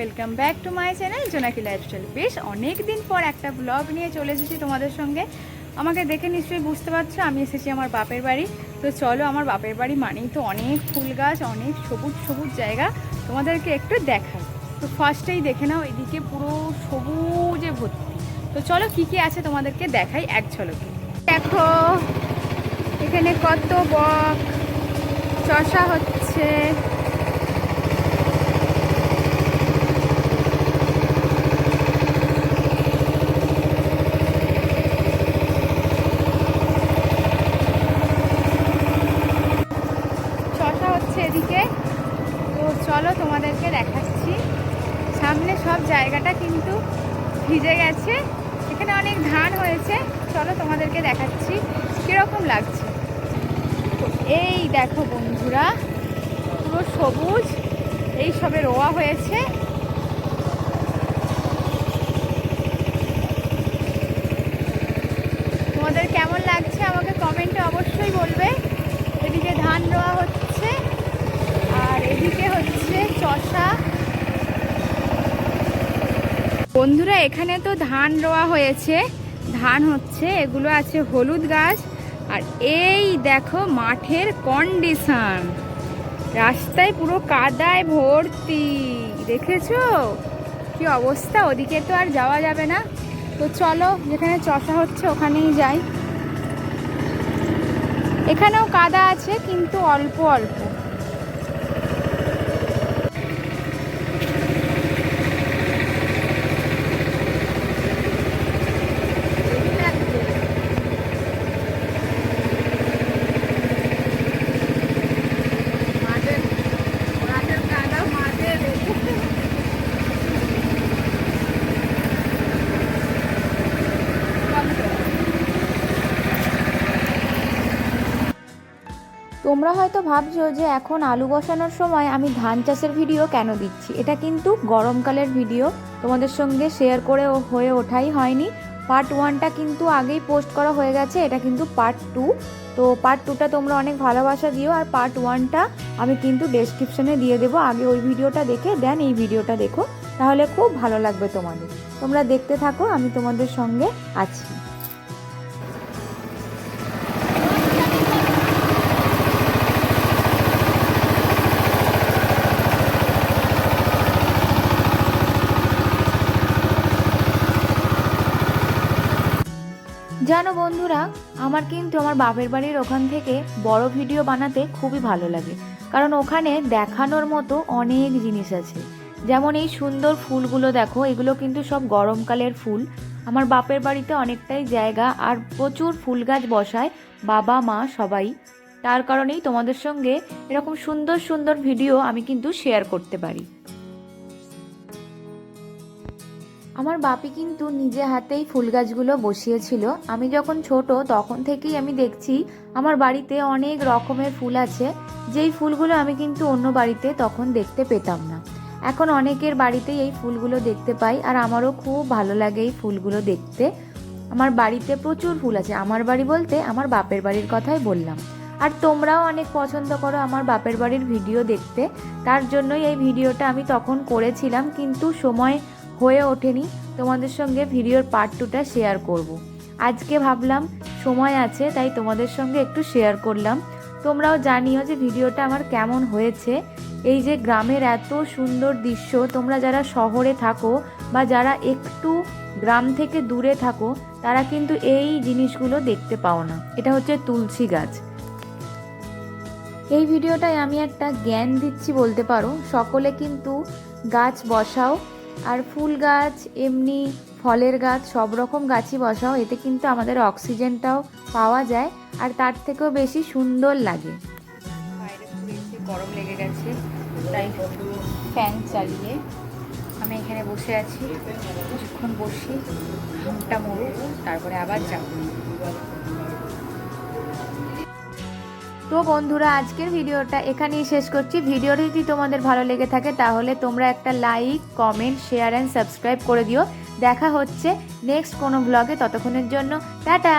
Welcome back to my channel জোনাকি lifestyle. বেশ অনেক দিন পর একটা ব্লগ নিয়ে চলে এসেছি তোমাদের সঙ্গে। আমাকে দেখে নিশ্চয়ই বুঝতে পারছো আমি এসেছি আমার বাপের বাড়ি। তো চলো, আমার বাপের বাড়ি মানেই তো অনেক ফুল গাছ, অনেক সবুজ সবুজ জায়গা, তোমাদেরকে একটু দেখাই। তো ফার্স্টেই দেখে নাও, এদিকে পুরো সবুজে ভর্তি। তো চলো কি কি আছে তোমাদেরকে দেখাই এক ঝলকে। দেখো এখানে কত বক চষা হচ্ছে। এদিকে তো চলো তোমাদেরকে দেখাচ্ছি। সামনে সব জায়গাটা কিন্তু ভিজে গেছে, এখানে অনেক ধান হয়েছে। চলো তোমাদেরকে দেখাচ্ছি কিরকম লাগছে। তো এই দেখো বন্ধুরা, পুরো সবুজ, এই সবে রোয়া হয়েছে। তোমাদের কেমন লাগছে আমাকে কমেন্টে অবশ্যই বলবে। এদিকে ধান রোয়া হচ্ছে আর এদিকে হচ্ছে চষা। বন্ধুরা এখানে তো ধান রোয়া হয়েছে, ধান হচ্ছে, এগুলো আছে হলুদ গাছ। আর এই দেখো মাঠের কন্ডিশন, রাস্তায় পুরো কাদায় ভর্তি, দেখেছো কি অবস্থা। ওদিকে তো আর যাওয়া যাবে না, তো চলো যেখানে চষা হচ্ছে ওখানেই যাই। এখানেও কাদা আছে কিন্তু অল্প অল্প। তোমরা হয়তো ভাবছো যে এখন আলু বসানোর সময় আমি ধান চাষের ভিডিও কেন দিচ্ছি। এটা কিন্তু গরমকালের ভিডিও, তোমাদের সঙ্গে শেয়ার করে হয়ে ওঠাই হয়নি। পার্ট 1টা কিন্তু আগেই পোস্ট করা হয়ে গেছে, এটা কিন্তু পার্ট 2। তো পার্ট 2টা তোমরা অনেক ভালোবাসা দিও, আর পার্ট 1টা আমি কিন্তু ডেসক্রিপশনে দিয়ে দেবো। আগে ওই ভিডিওটা দেখে দেন এই ভিডিওটা দেখো, তাহলে খুব ভালো লাগবে তোমাদের। তোমরা দেখতে থাকো, আমি তোমাদের সঙ্গে আছি। জানো বন্ধুরা, আমার কিন্তু আমার বাপের বাড়ির ওখান থেকে বড় ভিডিও বানাতে খুবই ভালো লাগে, কারণ ওখানে দেখানোর মতো অনেক জিনিস আছে। যেমন এই সুন্দর ফুলগুলো দেখো, এগুলো কিন্তু সব গরমকালের ফুল। আমার বাপের বাড়িতে অনেকটাই জায়গা আর প্রচুর ফুল গাছ বসায় বাবা মা সবাই, তার কারণেই তোমাদের সঙ্গে এরকম সুন্দর সুন্দর ভিডিও আমি কিন্তু শেয়ার করতে পারি। আমার বাপি কিন্তু নিজে হাতেই ফুল গাছগুলো বসিয়েছিল। আমি যখন ছোট তখন থেকেই আমি দেখছি আমার বাড়িতে অনেক রকমের ফুল আছে, যেই ফুলগুলো আমি কিন্তু অন্য বাড়িতে তখন দেখতে পেতাম না। এখন অনেকের বাড়িতেই এই ফুলগুলো দেখতে পাই, আর আমারও খুব ভালো লাগে এই ফুলগুলো দেখতে। আমার বাড়িতে প্রচুর ফুল আছে, আমার বাড়ি বলতে আমার বাপের বাড়ির কথাই বললাম। আর তোমরাও অনেক পছন্দ করো আমার বাপের বাড়ির ভিডিও দেখতে, তার জন্যই এই ভিডিওটা আমি তখন করেছিলাম, কিন্তু সময় হয়ে ওঠেনি তোমাদের সঙ্গে ভিডিওর পার্ট 2টা শেয়ার করব। আজকে ভাবলাম সময় আছে তাই তোমাদের সঙ্গে একটু শেয়ার করলাম। তোমরাও জানিও যে ভিডিওটা আমার কেমন হয়েছে। এই যে গ্রামের এত সুন্দর দৃশ্য, তোমরা যারা শহরে থাকো বা যারা একটু গ্রাম থেকে দূরে থাকো তারা কিন্তু এই জিনিসগুলো দেখতে পাও না। এটা হচ্ছে তুলসী গাছ। এই ভিডিওটায় আমি একটা জ্ঞান দিচ্ছি বলতে পারো, সকলে কিন্তু গাছ বসাও, আর ফুল গাছ এমনি ফলের গাছ সব রকম গাছই বসাও, এতে কিন্তু আমাদের অক্সিজেনটাও পাওয়া যায় আর তার থেকেও বেশি সুন্দর লাগে। বাইরে এসে গরম লেগে গেছে তাই ফ্যান চালিয়ে আমি এখানে বসে আছি। কিছুক্ষণ বসি, ঘামটা মরুক, তারপরে আবার যাব। তো বন্ধুরা আজকের ভিডিওটা এখানেই শেষ করছি। ভিডিওটি যদি তোমাদের ভালো লেগে থাকে তাহলে তোমরা একটা like, comment, share and subscribe করে দিও। দেখা হচ্ছে নেক্সট কোনো ব্লগে, ততক্ষণের জন্য টাটা।